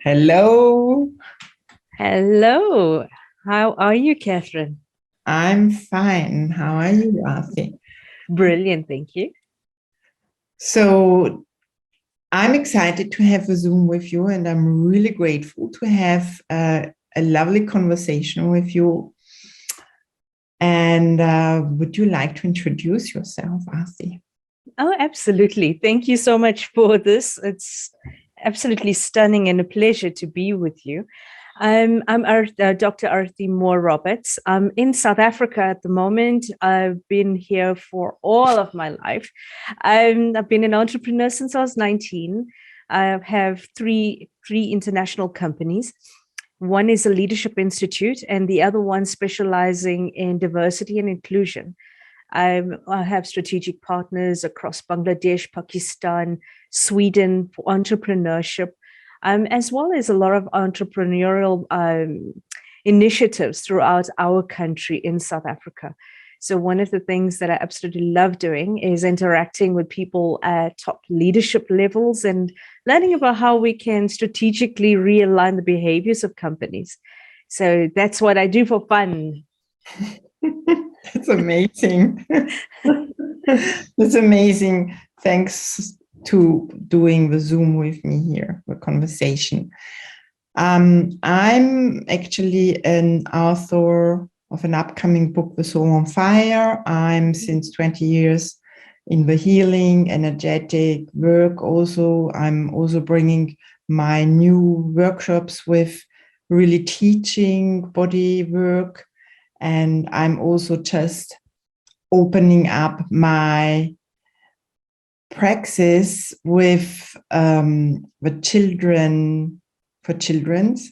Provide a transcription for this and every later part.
Hello, Hello. How are you, Catherine? I'm fine. How are you, Arthie? Brilliant, thank you. So I'm excited to have a Zoom with you, and I'm really grateful to have a lovely conversation with you. And would you like to introduce yourself, Arthie? Oh, absolutely. Thank you so much for this. It's absolutely stunning and a pleasure to be with you. I'm Dr. Arthie Moore-Robberts. I'm in South Africa at the moment. I've been here for all of my life. I've been an entrepreneur since I was 19. I have three international companies. One is a leadership institute, and the other one specializing in diversity and inclusion. I have strategic partners across Bangladesh, Pakistan, Sweden for entrepreneurship, as well as a lot of entrepreneurial initiatives throughout our country in South Africa. So one of the things that I absolutely love doing is interacting with people at top leadership levels and learning about how we can strategically realign the behaviors of companies. So that's what I do for fun. That's amazing. That's amazing. Thanks to doing the Zoom with me here, the conversation. I'm actually an author of an upcoming book, The Soul on Fire. I'm since 20 years in the healing, energetic work. Also, I'm also bringing my new workshops with really teaching body work. And I'm also just opening up my praxis with the children for children's,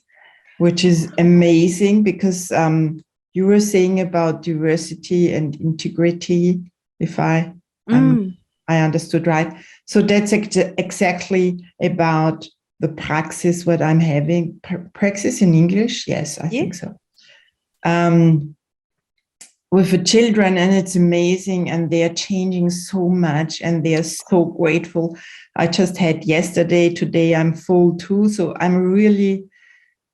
which is amazing because you were saying about diversity and integrity, if I understood right. So that's exactly about the praxis what I'm having. Praxis in English? Yes, I think so. With the children, and it's amazing, and they are changing so much, and they are so grateful. I just had yesterday, today I'm full too, so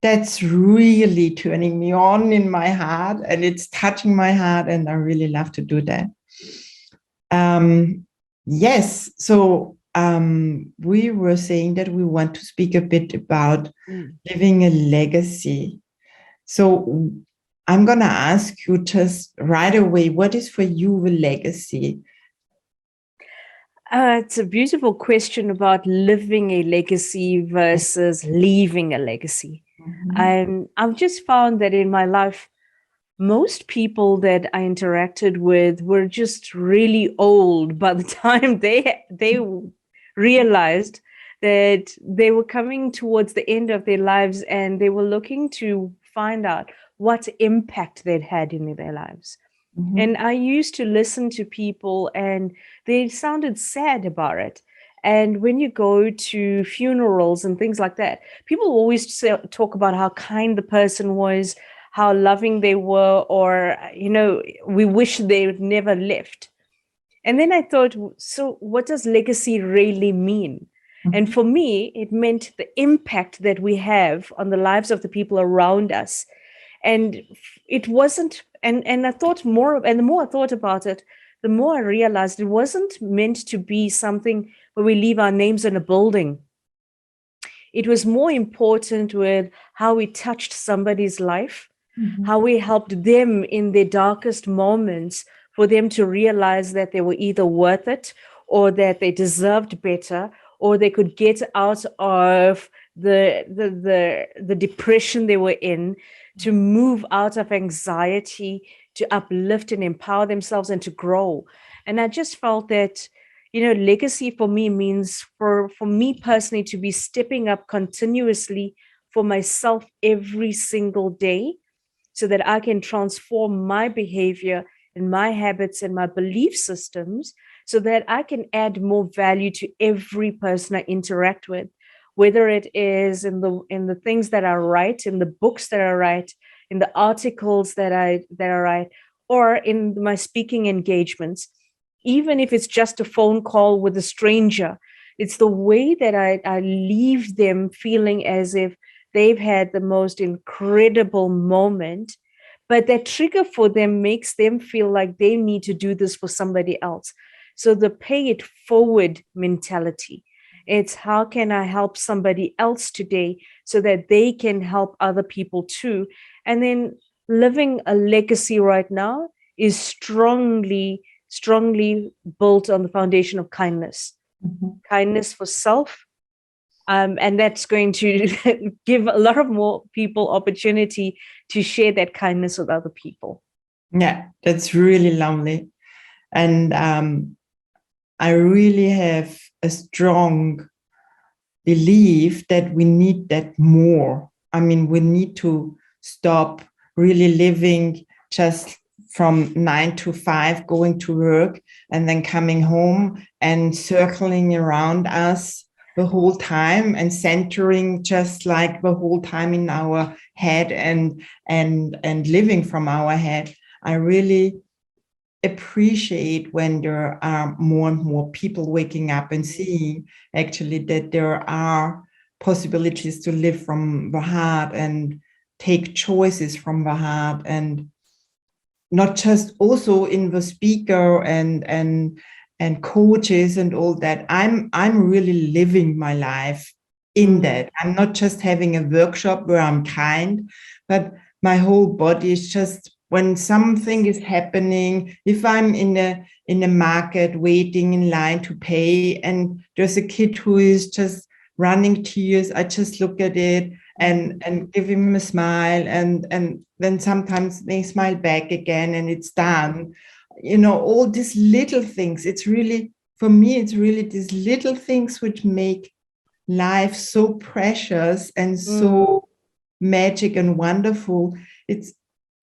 that's really turning me on in my heart, and it's touching my heart, and I really love to do that. Yes, so we were saying that we want to speak a bit about living a legacy. So I'm going to ask you just right away, what is for you a legacy? It's a beautiful question about living a legacy versus leaving a legacy. I've just found that in my life, most people that I interacted with were just really old by the time they realized that they were coming towards the end of their lives, and they were looking to find out what impact they'd had in their lives. And I used to listen to people and they sounded sad about it. And when you go to funerals and things like that, people always talk about how kind the person was, how loving they were, or, we wish they would never left. And then I thought, so what does legacy really mean? And for me, it meant the impact that we have on the lives of the people around us. And it wasn't, and I thought more, and the more I thought about it, the more I realized it wasn't meant to be something where we leave our names on a building. It was more important with how we touched somebody's life, how we helped them in their darkest moments, for them to realize that they were either worth it, or that they deserved better, or they could get out of the depression they were in, to move out of anxiety, to uplift and empower themselves and to grow. And I just felt that, legacy for me means for me personally to be stepping up continuously for myself every single day, so that I can transform my behavior and my habits and my belief systems, so that I can add more value to every person I interact with, whether it is in the things that I write, in the books that I write, in the articles that I write, or in my speaking engagements, even if it's just a phone call with a stranger, It's the way that I leave them feeling as if they've had the most incredible moment, but that trigger for them makes them feel like they need to do this for somebody else. So the pay it forward mentality. It's how can I help somebody else today so that they can help other people too. And then living a legacy right now is strongly built on the foundation of kindness. Kindness for self. And that's going to give a lot of more people opportunity to share that kindness with other people. Yeah, that's really lovely. And I really have a strong belief that we need that more. I mean, we need to stop really living just from 9 to 5, going to work and then coming home and circling around us the whole time and centering just like the whole time in our head and living from our head. I really appreciate when there are more and more people waking up and seeing actually that there are possibilities to live from the heart and take choices from the heart, and not just also in the speaker and coaches and all that. I'm really living my life in that. I'm not just having a workshop where I'm kind, but my whole body is just, when something is happening, if I'm in a market waiting in line to pay and there's a kid who is just running tears, I just look at it and give him a smile, and then sometimes they smile back again and it's done. You know, all these little things, it's really, for me, it's really these little things which make life so precious and so magic and wonderful.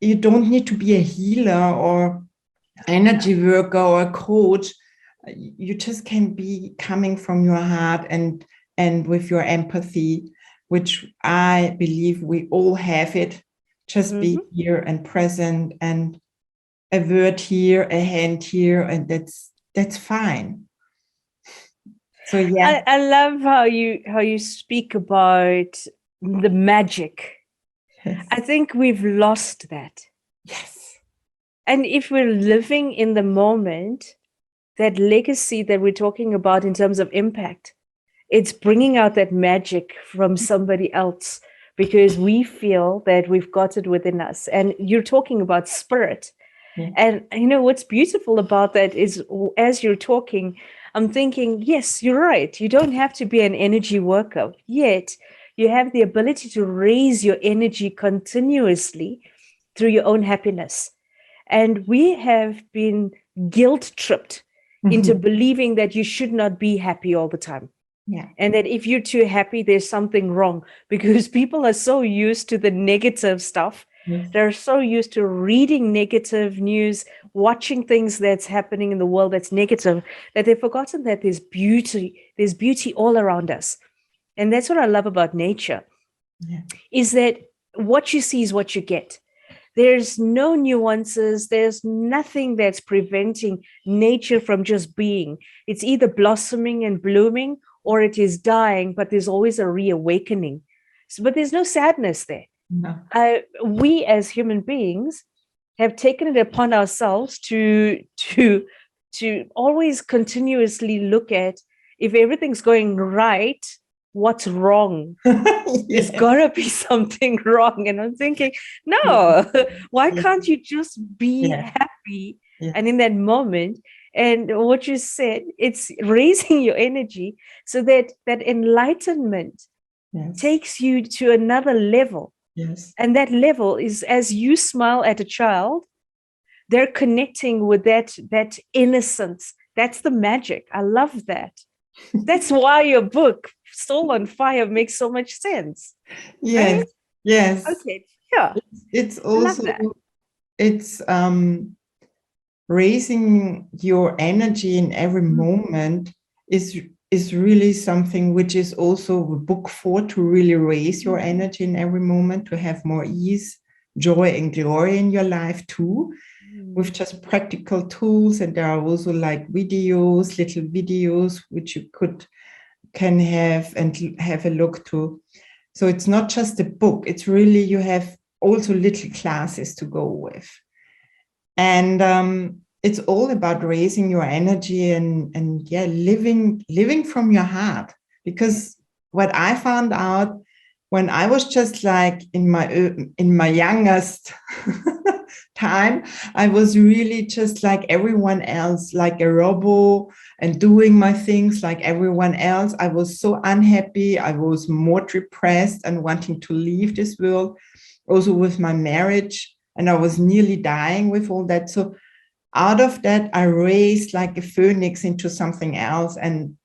You don't need to be a healer or energy worker or a coach. You just can be coming from your heart and with your empathy, which I believe we all have it. Just be here and present, and a word here, a hand here, and that's fine. So yeah, I love how you speak about the magic. yes. I think we've lost that. Yes. And if we're living in the moment, that legacy that we're talking about in terms of impact, it's bringing out that magic from somebody else because we feel that we've got it within us. And you're talking about spirit. Yeah. And you know, what's beautiful about that is as you're talking, I'm thinking, yes, you're right. You don't have to be an energy worker, yet you have the ability to raise your energy continuously through your own happiness. And we have been guilt tripped into believing that you should not be happy all the time. Yeah. And that if you're too happy, there's something wrong, because people are so used to the negative stuff. Yes. They're so used to reading negative news, watching things that's happening in the world that's negative, that they've forgotten that there's beauty all around us. And that's what I love about nature, is that what you see is what you get. There's no nuances. There's nothing that's preventing nature from just being. It's either blossoming and blooming or it is dying, but there's always a reawakening. But there's no sadness there. No. We as human beings have taken it upon ourselves to always continuously look at, if everything's going right, what's wrong? There's got to be something wrong. And I'm thinking, no, why can't you just be happy? And in that moment, and what you said, it's raising your energy so that that enlightenment takes you to another level. Yes. And that level is, as you smile at a child, they're connecting with that innocence. That's the magic. I love that. That's why your book, Soul on Fire, makes so much sense. Yes. Right? Yes. Okay. Yeah. It's also, it's raising your energy in every moment is really something which is also a book for, to really raise your energy in every moment, to have more ease, joy and glory in your life too, with just practical tools. And there are also like videos, little videos, which you could can have and have a look to. So it's not just a book, it's really, you have also little classes to go with. And it's all about raising your energy and yeah, living from your heart. Because what I found out when I was just like in my youngest time, I was really just like everyone else, like a robot, and doing my things like everyone else. I was so unhappy. I was more depressed and wanting to leave this world, also with my marriage. And I was nearly dying with all that. So out of that, I raised like a phoenix into something else. And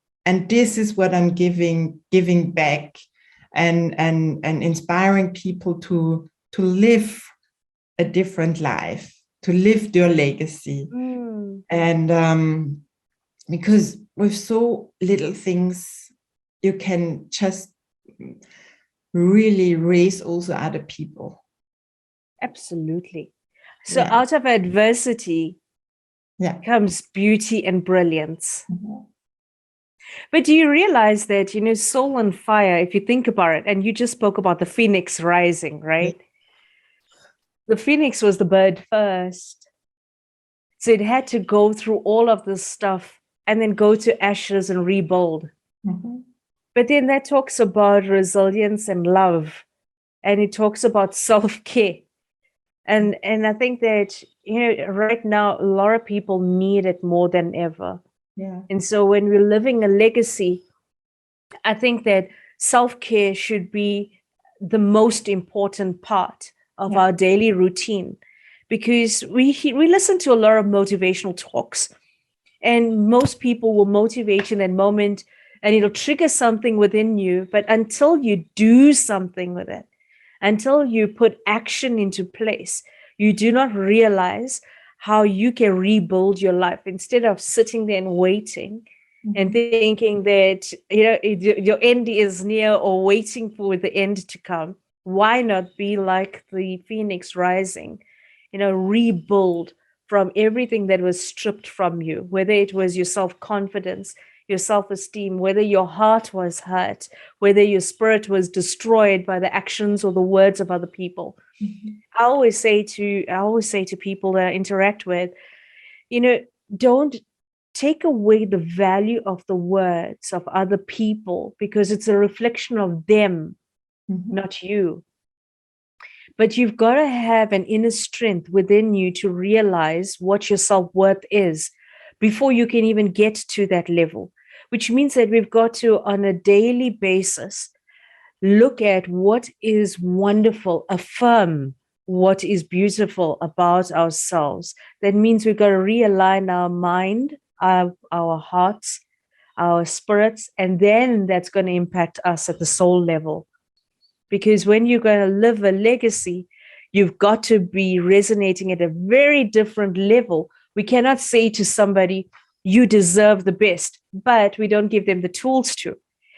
this is what I'm giving back and inspiring people to live a different life, to live their legacy. And because with so little things, you can just really raise also other people. Absolutely. So out of adversity comes beauty and brilliance. But do you realize that, soul on fire, if you think about it, and you just spoke about the phoenix rising, right? The phoenix was the bird first. So it had to go through all of this stuff and then go to ashes and rebuild. But then that talks about resilience and love. And it talks about self-care. And I think that, right now, a lot of people need it more than ever. And so when we're living a legacy, I think that self-care should be the most important part of our daily routine, because we listen to a lot of motivational talks, and most people will motivate you in that moment and it'll trigger something within you. But until you do something with it, until you put action into place, you do not realize how you can rebuild your life, instead of sitting there and waiting and thinking that, your end is near, or waiting for the end to come. Why not be like the phoenix rising, rebuild from everything that was stripped from you, whether it was your self-confidence, your self-esteem, whether your heart was hurt, whether your spirit was destroyed by the actions or the words of other people. I always say to people that I interact with, don't take away the value of the words of other people, because it's a reflection of them, not you. But you've got to have an inner strength within you to realize what your self-worth is before you can even get to that level, which means that we've got to, on a daily basis, look at what is wonderful, affirm what is beautiful about ourselves. That means we've got to realign our mind, our hearts, our spirits, and then that's going to impact us at the soul level. Because when you're going to live a legacy, you've got to be resonating at a very different level. We cannot say to somebody, you deserve the best, but we don't give them the tools to.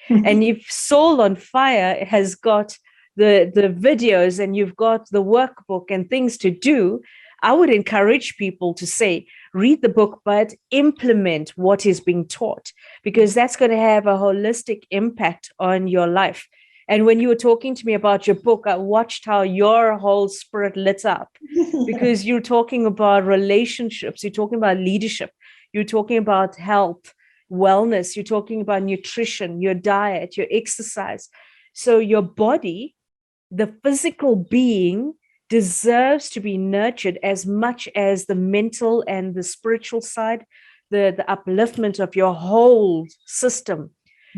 And if Soul on Fire has got the videos and you've got the workbook and things to do, I would encourage people to say, read the book, but implement what is being taught, because that's going to have a holistic impact on your life. And when you were talking to me about your book, I watched how your whole spirit lit up, because you're talking about relationships, you're talking about leadership, you're talking about health, wellness, you're talking about nutrition, your diet, your exercise. So your body, the physical being, deserves to be nurtured as much as the mental and the spiritual side, the upliftment of your whole system,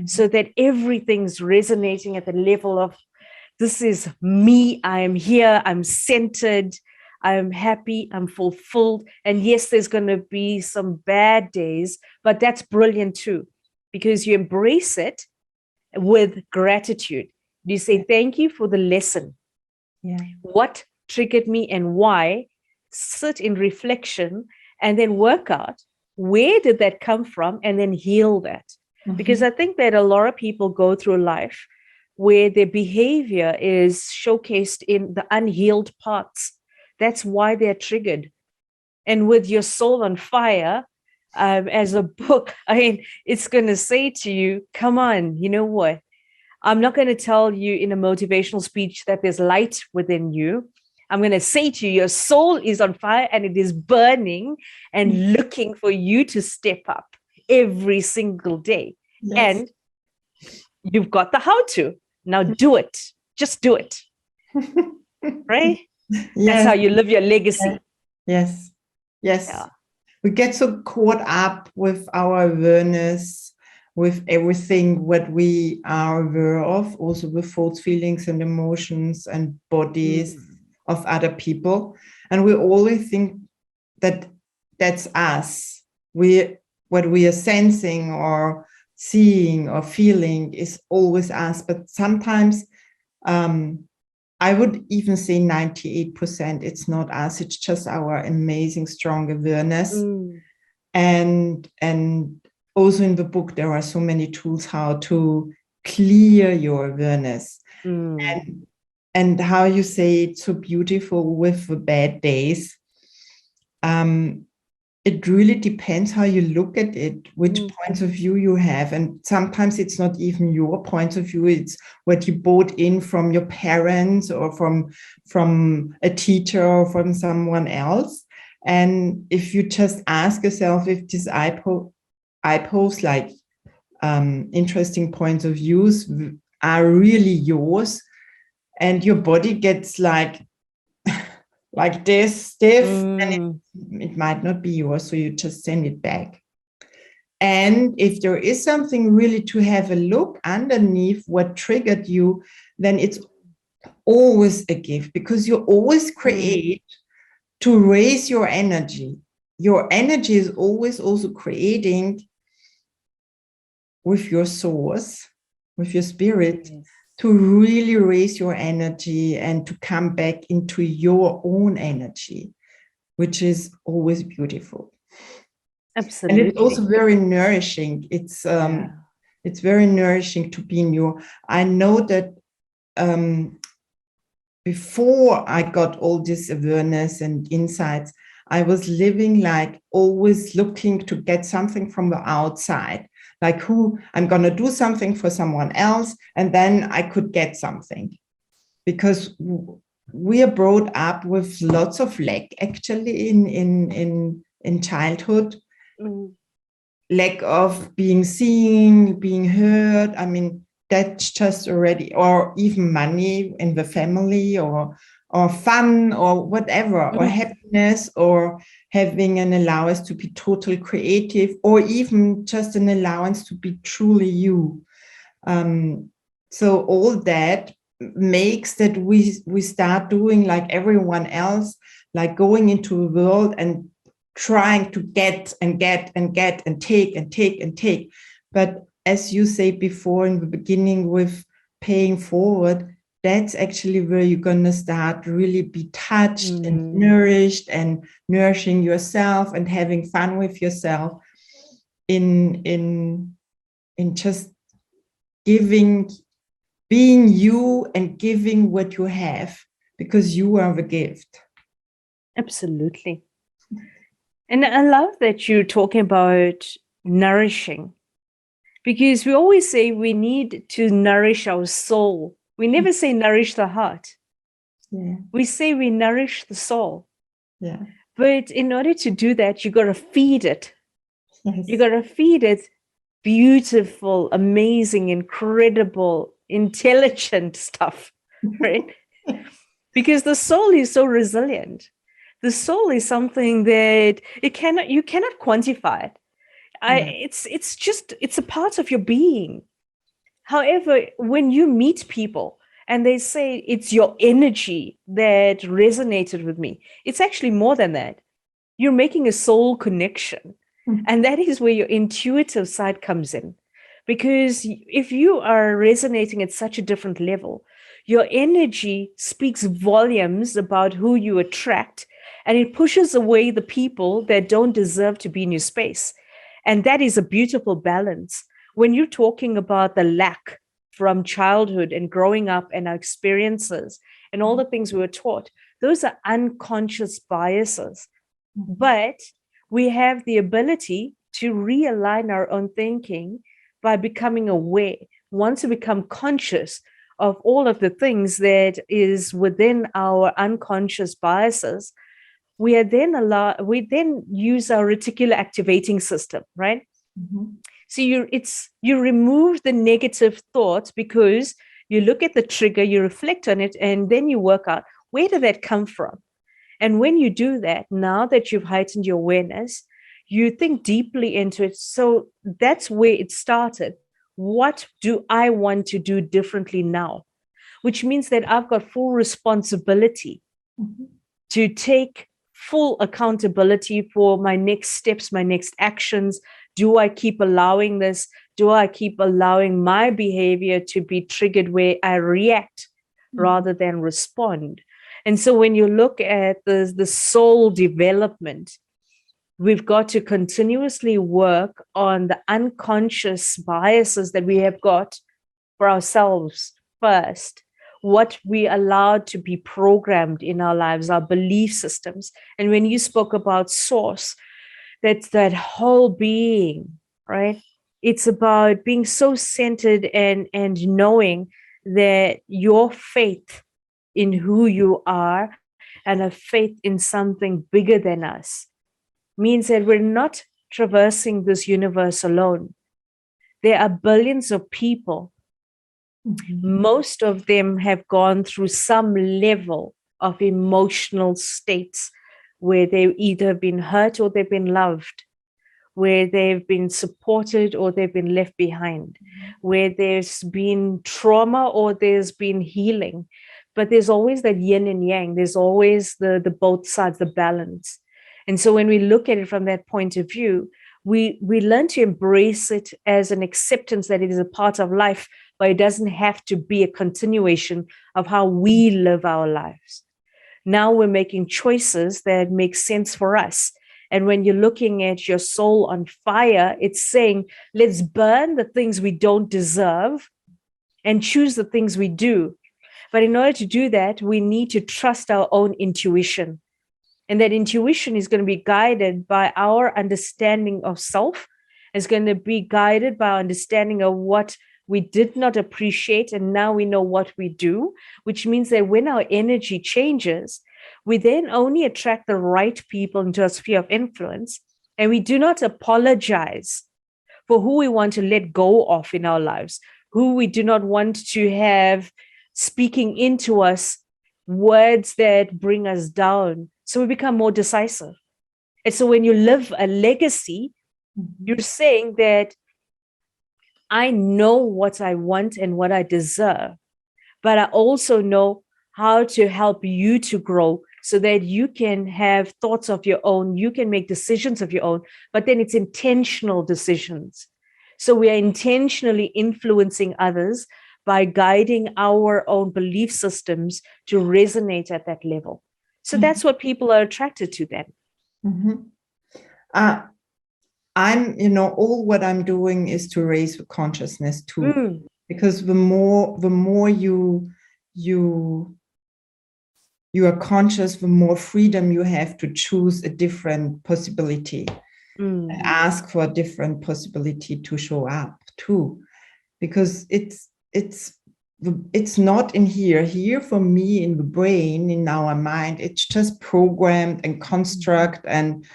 so that everything's resonating at the level of, this is me, I am here, I'm centered, I'm happy, I'm fulfilled. And yes, there's going to be some bad days, but that's brilliant too, because you embrace it with gratitude. You say, thank you for the lesson. What triggered me and why? Sit in reflection and then work out, where did that come from, and then heal that. Because I think that a lot of people go through life where their behavior is showcased in the unhealed parts. That's why they're triggered. And with your Soul on Fire, as a book. I mean, it's going to say to you, come on, you know what? I'm not going to tell you in a motivational speech that there's light within you. I'm going to say to you, your soul is on fire and it is burning and looking for you to step up every single day. Yes. And you've got the how to. Now do it. Just do it. Right? Yes. That's how you live your legacy. Yes. Yes. Yeah. We get so caught up with our awareness, with everything what we are aware of, also with thoughts, feelings, and emotions and bodies of other people. And we always think that that's us. What we are sensing or seeing or feeling is always us. But sometimes I would even say 98% it's not us, it's just our amazing, strong awareness. And also in the book, there are so many tools how to clear your awareness. And how you say it's so beautiful with the bad days. It really depends how you look at it, which points of view you have. And sometimes it's not even your point of view, it's what you bought in from your parents or from a teacher or from someone else. And if you just ask yourself if this I pose like interesting points of views are really yours, and your body gets like this stiff, and it might not be yours, so you just send it back. And if there is something really to have a look underneath what triggered you, then it's always a gift, because you always create to raise your energy. Your energy is always also creating with your source, with your spirit, to really raise your energy and to come back into your own energy, which is always beautiful. Absolutely. And it's also very nourishing. It's very nourishing to be in your. I know that before I got all this awareness and insights, I was living like always looking to get something from the outside. Like I'm going to do something for someone else, and then I could get something. Because we are brought up with lots of lack, actually, in childhood. Lack of being seen, being heard. I mean, that's just already, or even money in the family, or fun, or whatever, or happiness, or having an allowance to be totally creative, or even just an allowance to be truly you. So all that makes that we start doing like everyone else, like going into a world and trying to get and get and get and take and take and take. But as you say before in the beginning with paying forward, that's actually where you're going to start really be touched and nourished and nourishing yourself and having fun with yourself in just giving, being you and giving what you have, because you are the gift. Absolutely. And I love that you're talking about nourishing, because we always say we need to nourish our soul. We never say nourish the heart. Yeah. We say we nourish the soul. Yeah. But in order to do that, you got to feed it. Yes. You got to feed it beautiful, amazing, incredible, intelligent stuff, right? Because the soul is so resilient. The soul is something that you cannot quantify it. It's a part of your being. However, when you meet people and they say it's your energy that resonated with me, it's actually more than that. You're making a soul connection. And that is where your intuitive side comes in. Because if you are resonating at such a different level, your energy speaks volumes about who you attract, and it pushes away the people that don't deserve to be in your space. And that is a beautiful balance. When you're talking about the lack from childhood and growing up and our experiences and all the things we were taught, those are unconscious biases. But we have the ability to realign our own thinking by becoming aware. Once we become conscious of all of the things that is within our unconscious biases, we then use our reticular activating system, right? Mm-hmm. So you remove the negative thoughts because you look at the trigger, you reflect on it, and then you work out, where did that come from? And when you do that, now that you've heightened your awareness, you think deeply into it. So that's where it started. What do I want to do differently now? Which means that I've got full responsibility Mm-hmm. to take full accountability for my next steps, my next actions. Do I keep allowing this? Do I keep allowing my behavior to be triggered where I react rather than respond? And so when you look at the soul development, we've got to continuously work on the unconscious biases that we have got for ourselves first, what we allowed to be programmed in our lives, our belief systems. And when you spoke about source, that's that whole being, right? It's about being so centered and knowing that your faith in who you are and a faith in something bigger than us means that we're not traversing this universe alone. There are billions of people. Most of them have gone through some level of emotional states where they've either been hurt or they've been loved, where they've been supported or they've been left behind, where there's been trauma or there's been healing. But there's always that yin and yang. There's always the both sides, the balance. And so when we look at it from that point of view, we learn to embrace it as an acceptance that it is a part of life, but it doesn't have to be a continuation of how we live our lives. Now we're making choices that make sense for us. And when you're looking at your soul on fire, it's saying, let's burn the things we don't deserve and choose the things we do. But in order to do that, we need to trust our own intuition. And that intuition is going to be guided by our understanding of self. It's going to be guided by our understanding of what we did not appreciate, and now we know what we do, which means that when our energy changes, we then only attract the right people into our sphere of influence, and we do not apologize for who we want to let go of in our lives, who we do not want to have speaking into us words that bring us down. So we become more decisive. And so when you live a legacy, you're saying that I know what I want and what I deserve, but I also know how to help you to grow so that you can have thoughts of your own, you can make decisions of your own, but then it's intentional decisions. So we are intentionally influencing others by guiding our own belief systems to resonate at that level. So that's what people are attracted to then. All what I'm doing is to raise the consciousness too, because the more you are conscious, the more freedom you have to choose a different possibility, and ask for a different possibility to show up too, because it's not in here for me, in the brain, in our mind. It's just programmed and construct and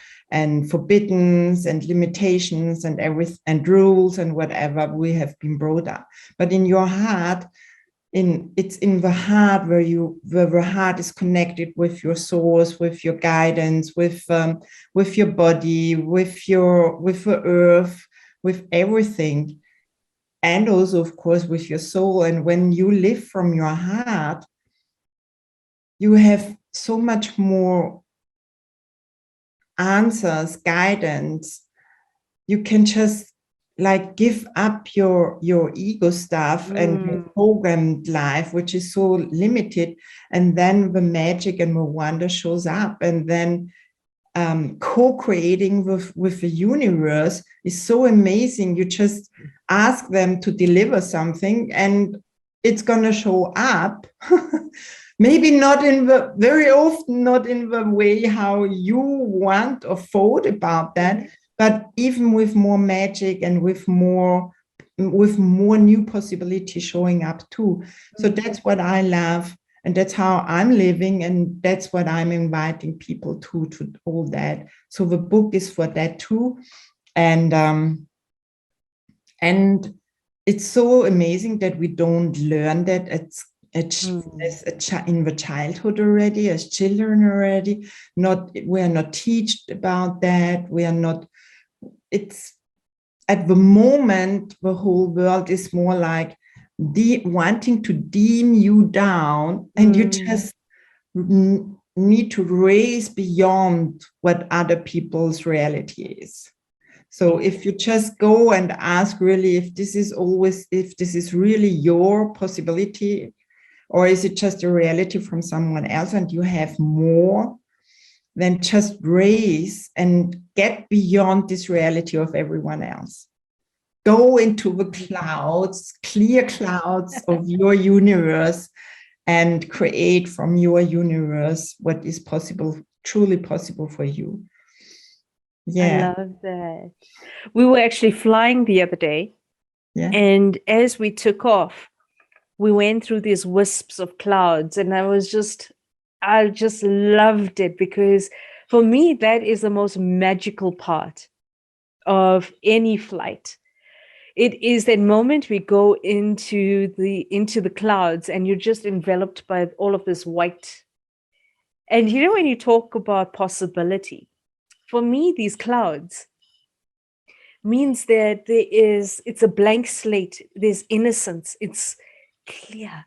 forbiddens and limitations and everything and rules and whatever we have been brought up. But in your heart, it's in the heart where the heart is connected with your source, with your guidance, with your body, with the earth, with everything, and also, of course, with your soul. And when you live from your heart, you have so much more answers, guidance. You can just like give up your ego stuff and your programmed life, which is so limited, and then the magic and the wonder shows up. And then co-creating with the universe is so amazing. You just ask them to deliver something and it's gonna show up. Maybe not very often not in the way how you want or thought about that, but even with more magic and with more new possibilities showing up too. So that's what I love, and that's how I'm living, and that's what I'm inviting people to all that. So the book is for that too. And it's so amazing that we don't learn that in the childhood already, as children already. We are not taught about that. We are not. It's at the moment the whole world is more like wanting to deem you down, and you just need to raise beyond what other people's reality is. So if you just go and ask really if this is really your possibility, or is it just a reality from someone else and you have more, then just raise and get beyond this reality of everyone else. Go into the clouds, clear clouds of your universe, and create from your universe what is possible, truly possible for you. Yeah. I love that. We were actually flying the other day, and as we took off, we went through these wisps of clouds, and I just loved it, because for me, that is the most magical part of any flight. It is that moment we go into the clouds, and you're just enveloped by all of this white. And you know, when you talk about possibility, for me, these clouds means that it's a blank slate. There's innocence. It's clear.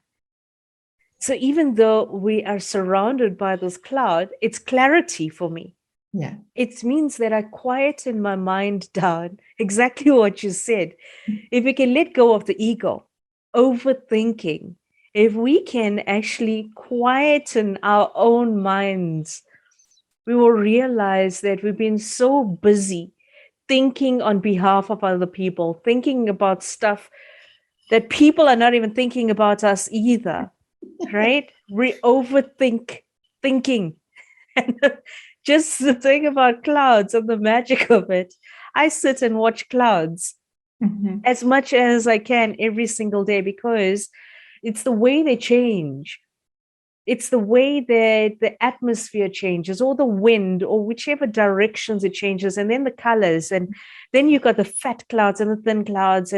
So even though we are surrounded by this cloud, it's clarity for me. Yeah. It means that I quieten my mind down, exactly what you said. If we can let go of the ego, overthinking, if we can actually quieten our own minds, we will realize that we've been so busy thinking on behalf of other people, thinking about stuff that people are not even thinking about us either, right? We thinking. And just the thing about clouds and the magic of it, I sit and watch clouds as much as I can every single day, because it's the way they change. It's the way that the atmosphere changes, or the wind, or whichever directions it changes, and then the colors, and then you've got the fat clouds and the thin clouds,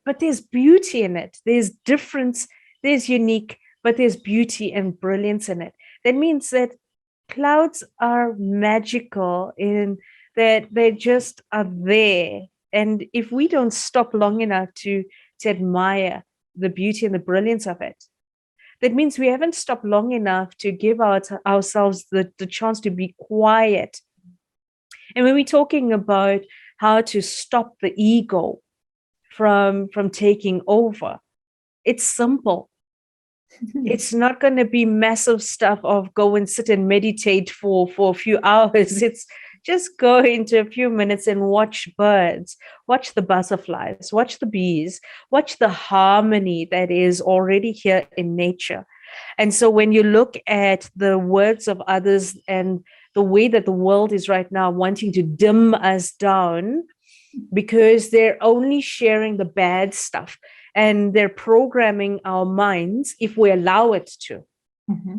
but there's beauty in it. There's difference, there's unique, but there's beauty and brilliance in it. That means that clouds are magical in that they just are there. And if we don't stop long enough to admire the beauty and the brilliance of it, that means we haven't stopped long enough to give ourselves the chance to be quiet. And when we're talking about how to stop the ego from taking over, it's simple. It's not going to be massive stuff of go and sit and meditate for a few hours. It's just go into a few minutes and watch birds, watch the butterflies, watch the bees, watch the harmony that is already here in nature. And so when you look at the words of others and the way that the world is right now wanting to dim us down, because they're only sharing the bad stuff, and they're programming our minds if we allow it to.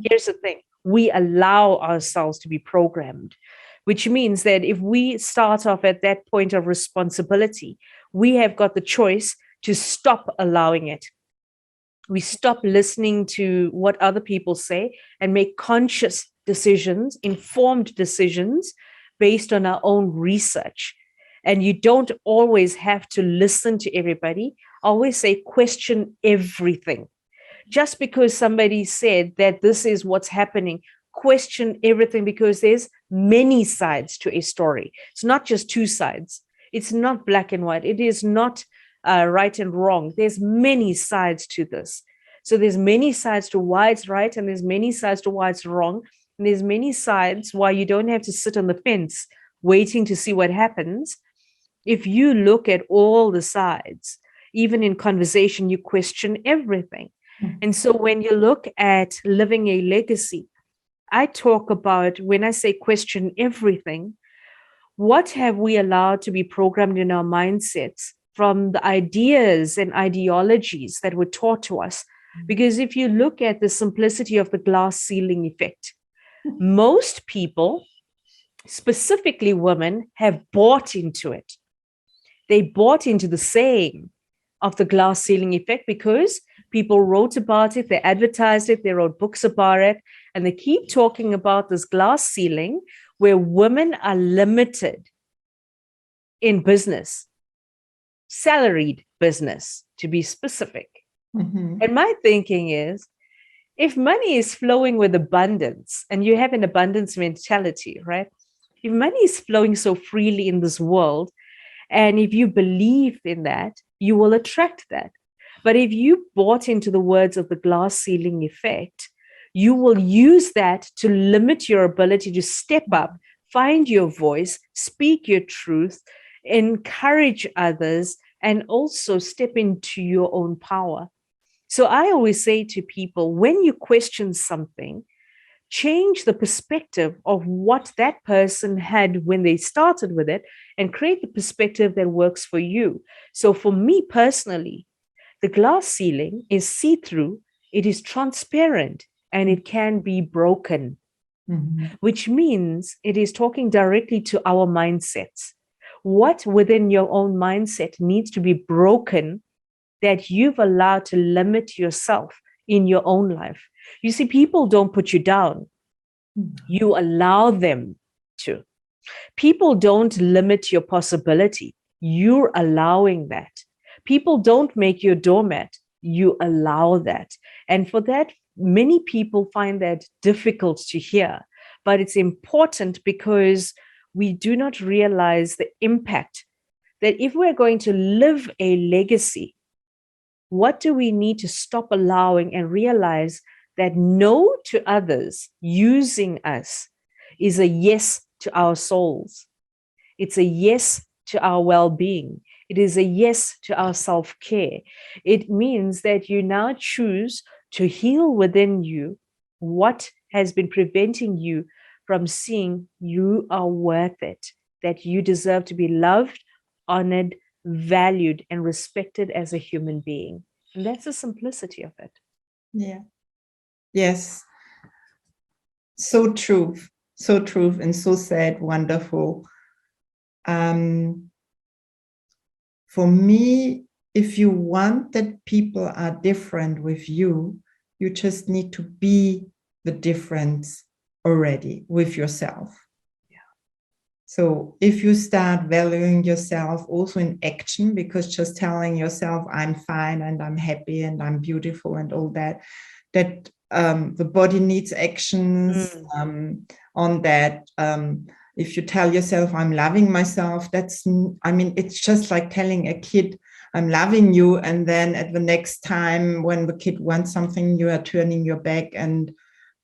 Here's the thing. We allow ourselves to be programmed, which means that if we start off at that point of responsibility, we have got the choice to stop allowing it. We stop listening to what other people say and make conscious decisions, informed decisions based on our own research. And you don't always have to listen to everybody. I always say question everything. Just because somebody said that this is what's happening, question everything, because there's many sides to a story. It's not just two sides. It's not black and white. It is not right and wrong. There's many sides to this. So there's many sides to why it's right, and there's many sides to why it's wrong. And there's many sides why you don't have to sit on the fence waiting to see what happens. If you look at all the sides, even in conversation, you question everything. And so when you look at living a legacy, I talk about, when I say question everything, What have we allowed to be programmed in our mindsets from the ideas and ideologies that were taught to us? Because if you look at the simplicity of the glass ceiling effect, most people, specifically women, have bought into it. They bought into the saying of the glass ceiling effect because people wrote about it, they advertised it, they wrote books about it, and they keep talking about this glass ceiling where women are limited in business, salaried business, to be specific. Mm-hmm. And my thinking is, if money is flowing with abundance, and you have an abundance mentality, right? If money is flowing so freely in this world, and if you believe in that, you will attract that. But if you bought into the words of the glass ceiling effect, you will use that to limit your ability to step up, find your voice, speak your truth, encourage others, and also step into your own power. So I always say to people, when you question something, change the perspective of what that person had when they started with it and create the perspective that works for you. So for me personally, the glass ceiling is see-through, it is transparent, and it can be broken, which means it is talking directly to our mindsets. What within your own mindset needs to be broken that you've allowed to limit yourself in your own life? You see, people don't put you down. You allow them to. People don't limit your possibility. You're allowing that. People don't make you a doormat. You allow that. And for that, many people find that difficult to hear. But it's important because we do not realize the impact that if we're going to live a legacy, what do we need to stop allowing and realize that no to others using us is a yes to our souls. It's a yes to our well-being. It is a yes to our self-care. It means that you now choose to heal within you what has been preventing you from seeing you are worth it, that you deserve to be loved, honored, valued, and respected as a human being. And that's the simplicity of it. Yeah. Yes. So true. So true and so sad, wonderful. For me, if you want that people are different with you, you just need to be the difference already with yourself. So if you start valuing yourself also in action, because just telling yourself I'm fine and I'm happy and I'm beautiful and all that the body needs actions on that. If you tell yourself I'm loving myself, it's just like telling a kid I'm loving you, and then at the next time when the kid wants something, you are turning your back and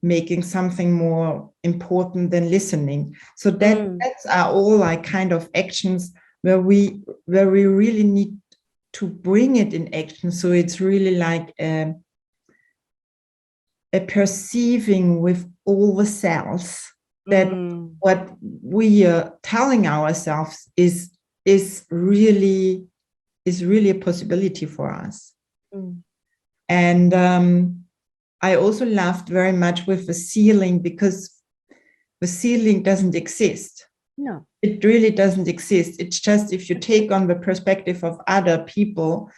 making something more important than listening. So that's are all like kind of actions where we really need to bring it in action. So it's really like a perceiving with all the cells that what we are telling ourselves is really a possibility for us. And I also laughed very much with the ceiling, because the ceiling doesn't exist. No, it really doesn't exist. It's just if you take on the perspective of other people,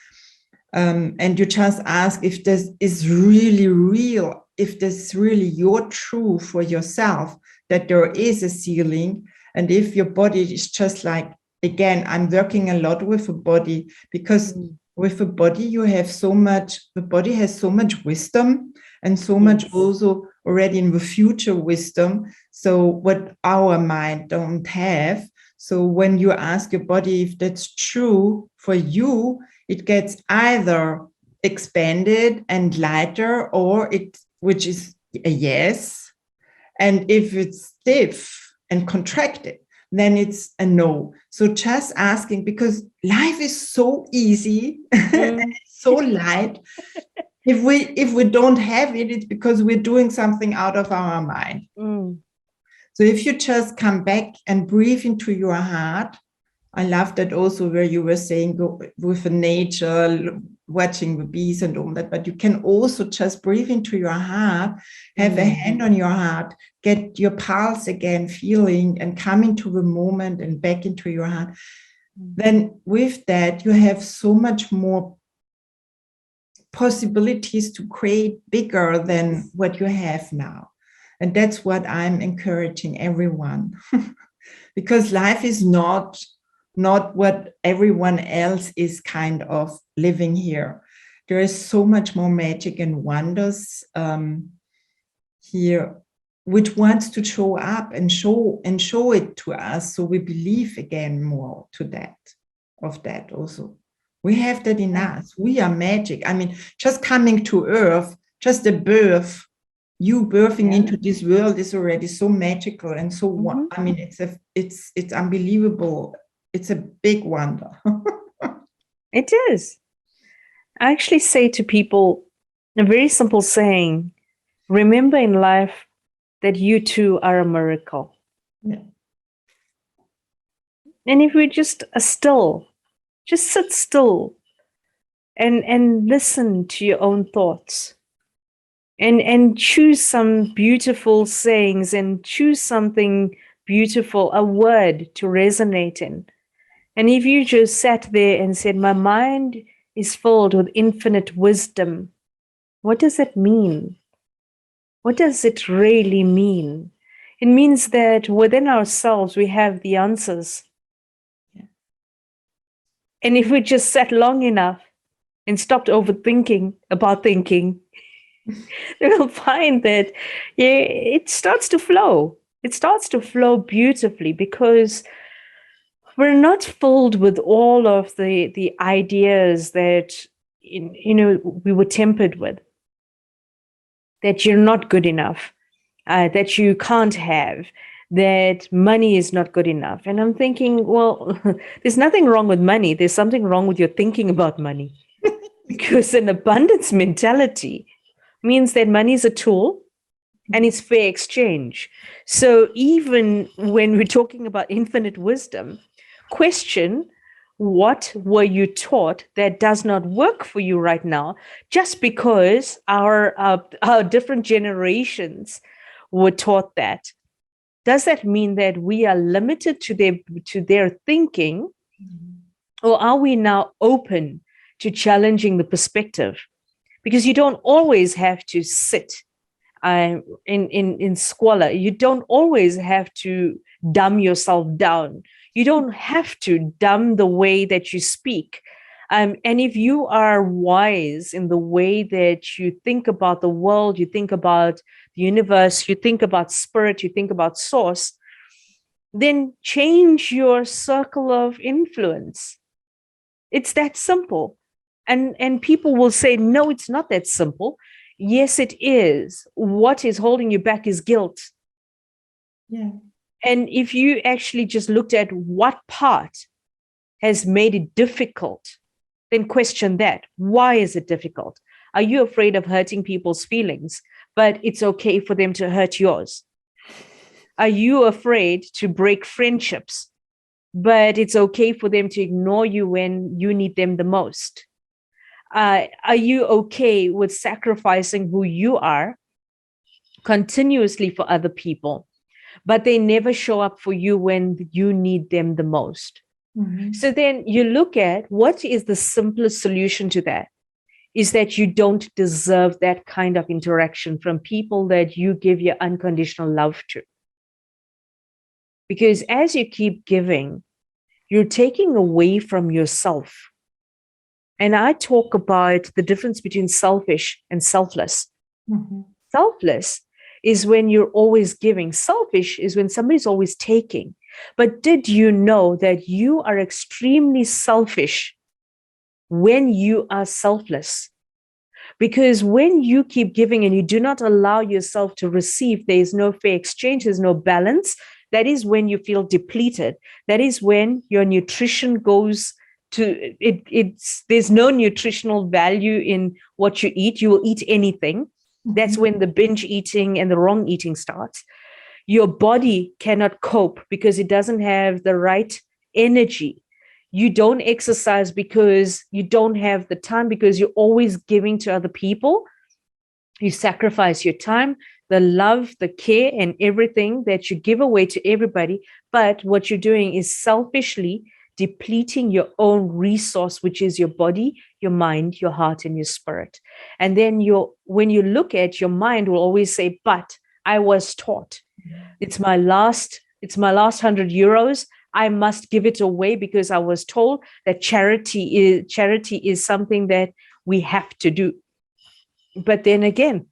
and you just ask if this is really real, if this is really your truth for yourself, that there is a ceiling. And if your body is just like, again, I'm working a lot with the body, because with the body you have so much, the body has so much wisdom and so much also already in the future wisdom. So what our mind don't have. So when you ask your body if that's true for you, it gets either expanded and lighter, or which is a yes. And if it's stiff and contracted, then it's a no. So just asking, because life is so easy, so light. If we don't have it, it's because we're doing something out of our mind. So if you just come back and breathe into your heart, I love that also where you were saying go with the nature, watching the bees and all that, but you can also just breathe into your heart, have a hand on your heart, get your pulse again, feeling and come into the moment and back into your heart. Then with that, you have so much more possibilities to create bigger than what you have now. And that's what I'm encouraging everyone. Because life is not what everyone else is kind of living here. There is so much more magic and wonders here, which wants to show up and show it to us, so we believe again more to that also. We have that in us. We are magic. I mean, just coming to Earth, just the birth, you birthing into this world is already so magical and so. I mean, it's unbelievable. It's a big wonder. It is. I actually say to people a very simple saying: remember in life that you too are a miracle. Yeah. And if we just are still, just sit still and listen to your own thoughts and choose some beautiful sayings and choose something beautiful, a word to resonate in. And if you just sat there and said, my mind is filled with infinite wisdom, what does that mean? What does it really mean? It means that within ourselves, we have the answers. Yeah. And if we just sat long enough and stopped overthinking about thinking, we'll find that it starts to flow. It starts to flow beautifully because we're not filled with all of the ideas that we were tempered with. That you're not good enough, that you can't have, that money is not good enough. And I'm thinking, well, there's nothing wrong with money. There's something wrong with your thinking about money. Because an abundance mentality means that money is a tool and it's fair exchange. So even when we're talking about infinite wisdom, question, what were you taught that does not work for you right now, just because our different generations were taught that? Does that mean that we are limited to their thinking, or are we now open to challenging the perspective? Because you don't always have to sit in squalor. You don't always have to dumb yourself down. You don't have to dumb the way that you speak. And if you are wise in the way that you think about the world, you think about the universe, you think about spirit, you think about source, then change your circle of influence. It's that simple. And people will say, no, it's not that simple. Yes, it is. What is holding you back is guilt. Yeah. And if you actually just looked at what part has made it difficult, then question that. Why is it difficult? Are you afraid of hurting people's feelings, but it's okay for them to hurt yours? Are you afraid to break friendships, but it's okay for them to ignore you when you need them the most? Are you okay with sacrificing who you are continuously for other people, but they never show up for you when you need them the most? Mm-hmm. So then you look at what is the simplest solution to that, is that you don't deserve that kind of interaction from people that you give your unconditional love to. Because as you keep giving, you're taking away from yourself. And I talk about the difference between selfish and selfless. Mm-hmm. Selfless is when you're always giving. Selfish is when somebody's always taking. But did you know that you are extremely selfish when you are selfless? Because when you keep giving and you do not allow yourself to receive, there is no fair exchange, there's no balance. That is when you feel depleted. That is when your nutrition goes to there's no nutritional value in what you eat. You will eat anything. That's when the binge eating and the wrong eating starts. Your body cannot cope because it doesn't have the right energy. You don't exercise because you don't have the time, because you're always giving to other people. You sacrifice your time, the love, the care, and everything that you give away to everybody. But what you're doing is selfishly depleting your own resource, which is your body, your mind, your heart, and your spirit. And then when you look at your mind, will always say, but I was taught. It's my last €100. I must give it away because I was told that charity is something that we have to do. But then again,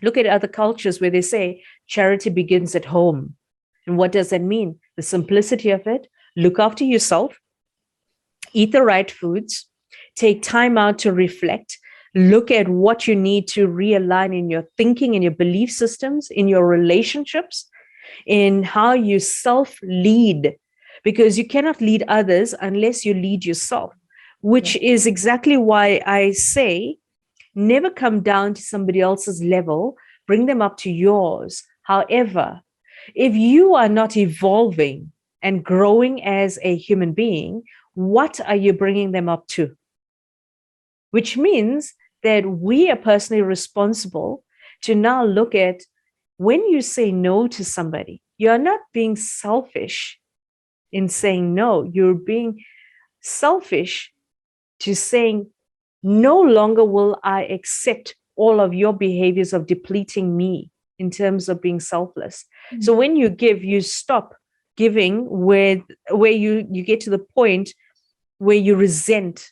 look at other cultures where they say charity begins at home. And what does that mean? The simplicity of it: look after yourself, eat the right foods, take time out to reflect, look at what you need to realign in your thinking, in your belief systems, in your relationships, in how you self-lead, because you cannot lead others unless you lead yourself, which is exactly why I say never come down to somebody else's level, bring them up to yours. However, if you are not evolving and growing as a human being, what are you bringing them up to? Which means that we are personally responsible to now look at, when you say no to somebody, you're not being selfish in saying no. You're being selfish to saying, no longer will I accept all of your behaviors of depleting me in terms of being selfless. Mm-hmm. So when you give, you stop giving where you get to the point where you resent.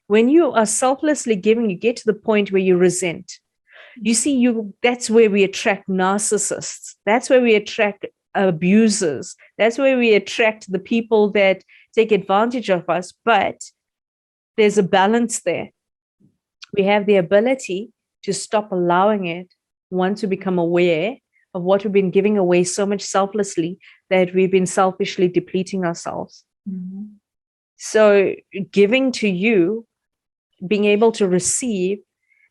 When you are selflessly giving, you get to the point where you resent. You see, that's where we attract narcissists. That's where we attract abusers. That's where we attract the people that take advantage of us. But there's a balance there. We have the ability to stop allowing it once we become aware of what we've been giving away so much selflessly that we've been selfishly depleting ourselves. Mm-hmm. So giving to you, being able to receive,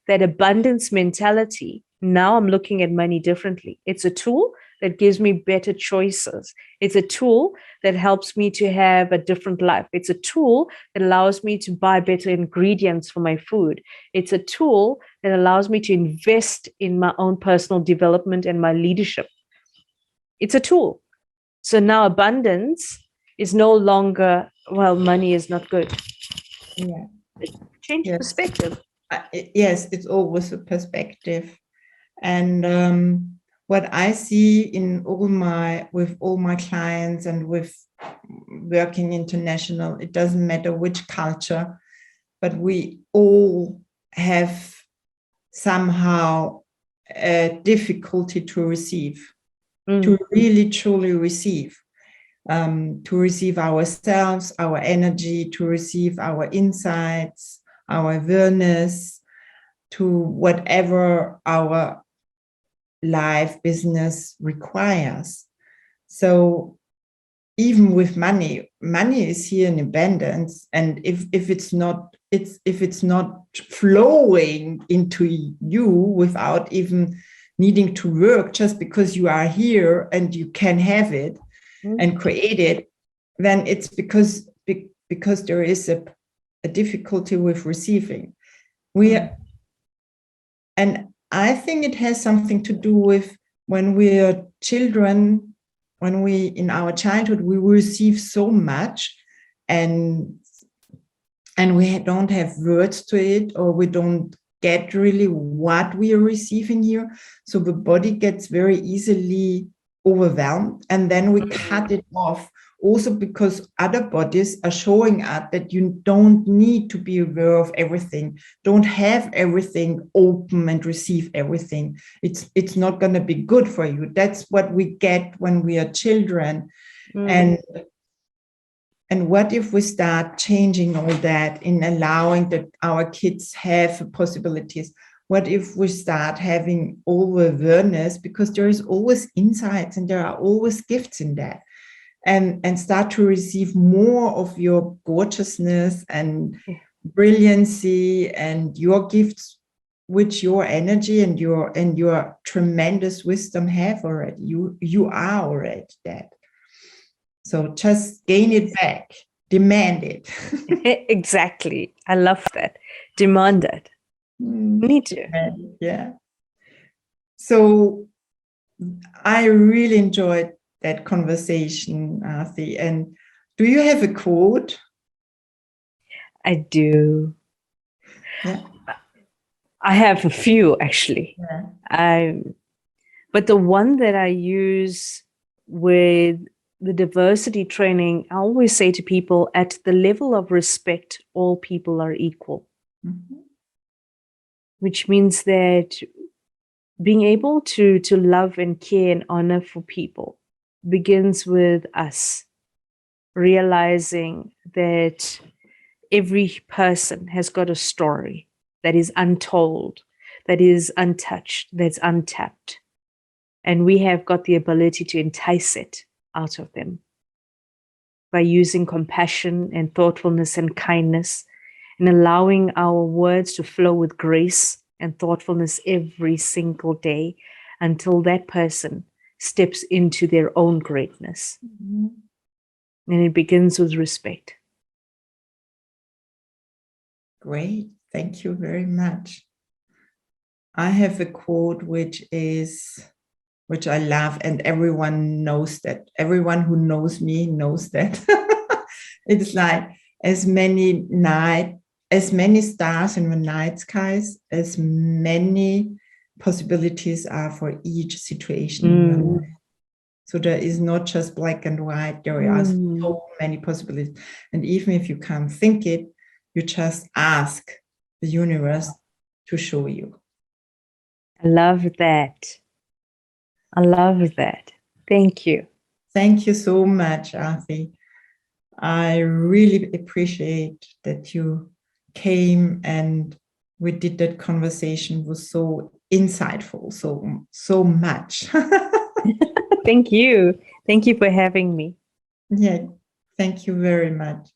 that abundance mentality, now I'm looking at money differently. It's a tool that gives me better choices. It's a tool that helps me to have a different life. It's a tool that allows me to buy better ingredients for my food. It's a tool that allows me to invest in my own personal development and my leadership. It's a tool. So now abundance is no longer, well, money is not good. Yeah. Change perspective. Yes, it's always a perspective. And what I see with all my clients and with working international, it doesn't matter which culture, but we all have somehow a difficulty to receive, to really truly receive, to receive ourselves, our energy, to receive our insights, our awareness, to whatever our life, business requires. So even with money is here in abundance, and if it's not flowing into you without even needing to work, just because you are here and you can have it and create it, then it's because there is a difficulty with receiving. And I think it has something to do with when we are children, when we, in our childhood, we receive so much and we don't have words to it, or we don't get really what we are receiving here. So the body gets very easily overwhelmed, and then we cut it off. Also because other bodies are showing us that you don't need to be aware of everything, don't have everything open and receive everything. It's not going to be good for you. That's what we get when we are children. And what if we start changing all that in allowing that our kids have possibilities? What if we start having all the awareness, because there is always insights and there are always gifts in that. And start to receive more of your gorgeousness and brilliancy and your gifts which your energy and your tremendous wisdom have already. You are already that. So just gain it back, demand it. Exactly. I love that. Demand it. Me too. Yeah. So I really enjoyed that conversation, Arthie. And do you have a quote? I do. Yeah. I have a few, actually. Yeah. But the one that I use with the diversity training, I always say to people, at the level of respect, all people are equal. Mm-hmm. Which means that being able to love and care and honor for people begins with us realizing that every person has got a story that is untold, that is untouched, that's untapped. And we have got the ability to entice it out of them by using compassion and thoughtfulness and kindness and allowing our words to flow with grace and thoughtfulness every single day until that person steps into their own greatness. Mm-hmm. And it begins with respect. Great. Thank you very much. I have a quote which I love, and everyone knows that. Everyone who knows me knows that. It's like as many stars in the night skies, as many possibilities are for each situation. So there is not just black and white. There are so many possibilities. And even if you can't think it, you just ask the universe to show you. I love that. I love that. Thank you. Thank you so much, Arthie. I really appreciate that you came and we did that conversation. It was so insightful, so much. Thank you. Thank you for having me. Yeah, thank you very much.